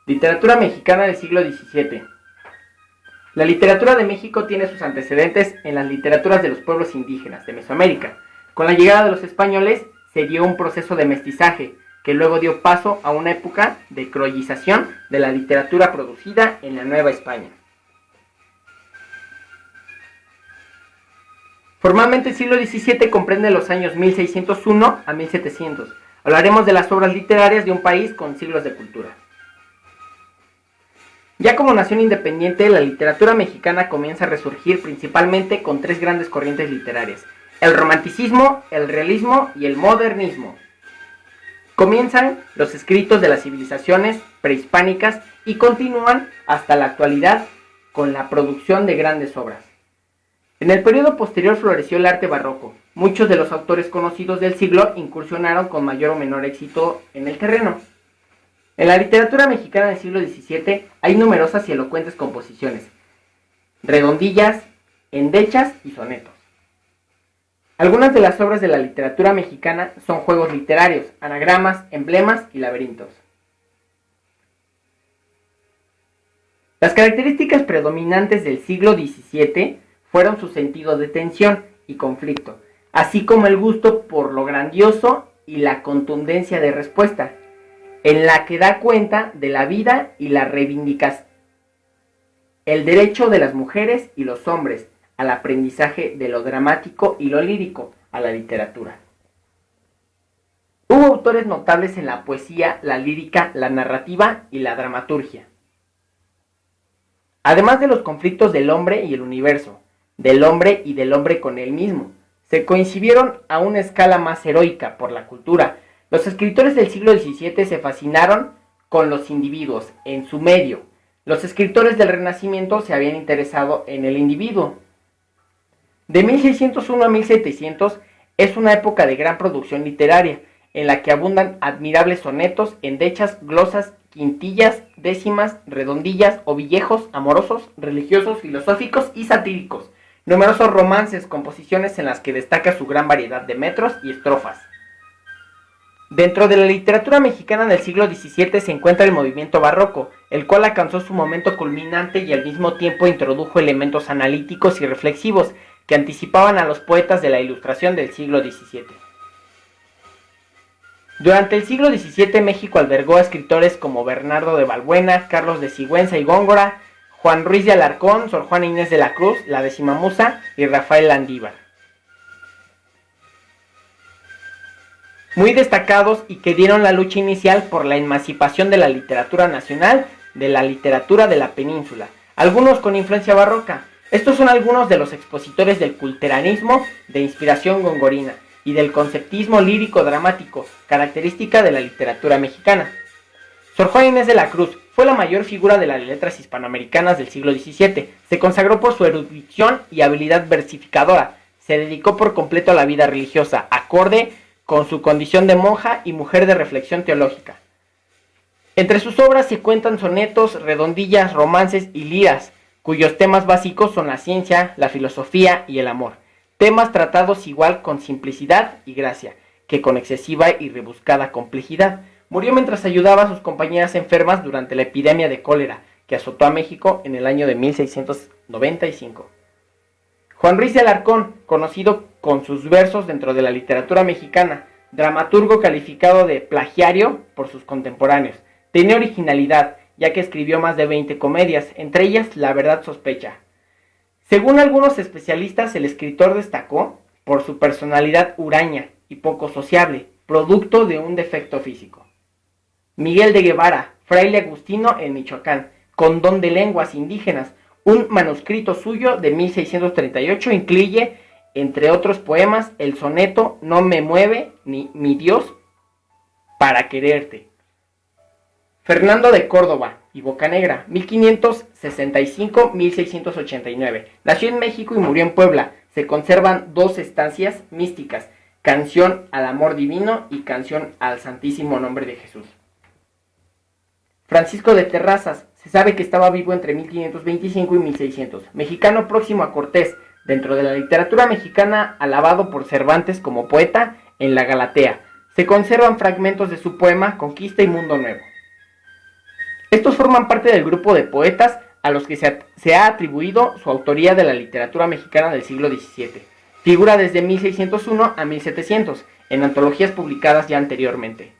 Literatura mexicana del siglo XVII. La literatura de México tiene sus antecedentes en las literaturas de los pueblos indígenas de Mesoamérica. Con la llegada de los españoles se dio un proceso de mestizaje que luego dio paso a una época de croyización de la literatura producida en la Nueva España. Formalmente el siglo XVII comprende los años 1601 a 1700. Hablaremos de las obras literarias de un país con siglos de cultura. Ya como nación independiente, la literatura mexicana comienza a resurgir principalmente con tres grandes corrientes literarias: el romanticismo, el realismo y el modernismo. Comienzan los escritos de las civilizaciones prehispánicas y continúan hasta la actualidad con la producción de grandes obras. En el periodo posterior floreció el arte barroco. Muchos de los autores conocidos del siglo incursionaron con mayor o menor éxito en el terreno. En la literatura mexicana del siglo XVII hay numerosas y elocuentes composiciones, redondillas, endechas y sonetos. Algunas de las obras de la literatura mexicana son juegos literarios, anagramas, emblemas y laberintos. Las características predominantes del siglo XVII fueron su sentido de tensión y conflicto, así como el gusto por lo grandioso y la contundencia de respuesta, en la que da cuenta de la vida y la reivindicación, el derecho de las mujeres y los hombres al aprendizaje de lo dramático y lo lírico, a la literatura. Hubo autores notables en la poesía, la lírica, la narrativa y la dramaturgia. Además de los conflictos del hombre y el universo, del hombre y del hombre con él mismo, se coincidieron a una escala más heroica por la cultura. Los escritores del siglo XVII se fascinaron con los individuos en su medio. Los escritores del Renacimiento se habían interesado en el individuo. De 1601 a 1700 es una época de gran producción literaria, en la que abundan admirables sonetos, endechas, glosas, quintillas, décimas, redondillas, ovillejos, amorosos, religiosos, filosóficos y satíricos. Numerosos romances, composiciones en las que destaca su gran variedad de metros y estrofas. Dentro de la literatura mexicana del siglo XVII se encuentra el movimiento barroco, el cual alcanzó su momento culminante y al mismo tiempo introdujo elementos analíticos y reflexivos que anticipaban a los poetas de la Ilustración del siglo XVII. Durante el siglo XVII México albergó a escritores como Bernardo de Balbuena, Carlos de Sigüenza y Góngora, Juan Ruiz de Alarcón, Sor Juana Inés de la Cruz, la Décima Musa y Rafael Landívar. Muy destacados y que dieron la lucha inicial por la emancipación de la literatura nacional, de la literatura de la península, algunos con influencia barroca. Estos son algunos de los expositores del culteranismo de inspiración gongorina y del conceptismo lírico-dramático, característica de la literatura mexicana. Sor Juana Inés de la Cruz fue la mayor figura de las letras hispanoamericanas del siglo XVII. Se consagró por su erudición y habilidad versificadora. Se dedicó por completo a la vida religiosa, acorde con su condición de monja y mujer de reflexión teológica. Entre sus obras se cuentan sonetos, redondillas, romances y liras, cuyos temas básicos son la ciencia, la filosofía y el amor. Temas tratados igual con simplicidad y gracia, que con excesiva y rebuscada complejidad. Murió mientras ayudaba a sus compañeras enfermas durante la epidemia de cólera que azotó a México en el año de 1695. Juan Ruiz de Alarcón, conocido con sus versos dentro de la literatura mexicana, dramaturgo calificado de plagiario por sus contemporáneos, tenía originalidad, ya que escribió más de 20 comedias, entre ellas La verdad sospecha. Según algunos especialistas, el escritor destacó por su personalidad huraña y poco sociable, producto de un defecto físico. Miguel de Guevara, fraile agustino en Michoacán, con don de lenguas indígenas. Un manuscrito suyo de 1638 incluye, entre otros poemas, el soneto No me mueve ni mi Dios para quererte. Fernando de Córdoba y Bocanegra, 1565-1689. Nació en México y murió en Puebla. Se conservan dos estancias místicas: Canción al Amor Divino y Canción al Santísimo Nombre de Jesús. Francisco de Terrazas, se sabe que estaba vivo entre 1525 y 1600. Mexicano próximo a Cortés, dentro de la literatura mexicana alabado por Cervantes como poeta en la Galatea. Se conservan fragmentos de su poema Conquista y Mundo Nuevo. Estos forman parte del grupo de poetas a los que se ha atribuido su autoría de la literatura mexicana del siglo XVII. Figura desde 1601 a 1700 en antologías publicadas ya anteriormente.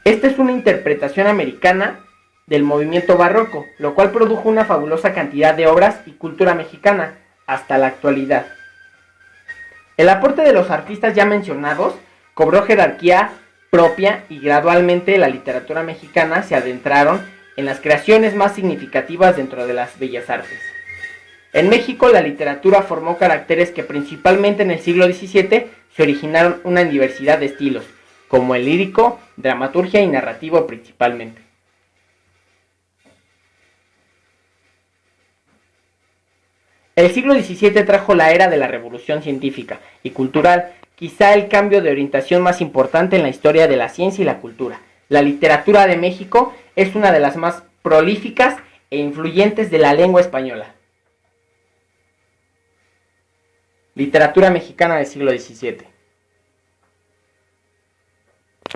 Esta es una interpretación americana del movimiento barroco, lo cual produjo una fabulosa cantidad de obras y cultura mexicana hasta la actualidad. El aporte de los artistas ya mencionados cobró jerarquía propia y gradualmente la literatura mexicana se adentraron en las creaciones más significativas dentro de las bellas artes. En México la literatura formó caracteres que principalmente en el siglo XVII se originaron una diversidad de estilos, como el lírico, dramaturgia y narrativo principalmente. El siglo XVII trajo la era de la revolución científica y cultural, quizá el cambio de orientación más importante en la historia de la ciencia y la cultura. La literatura de México es una de las más prolíficas e influyentes de la lengua española. Literatura mexicana del siglo XVII.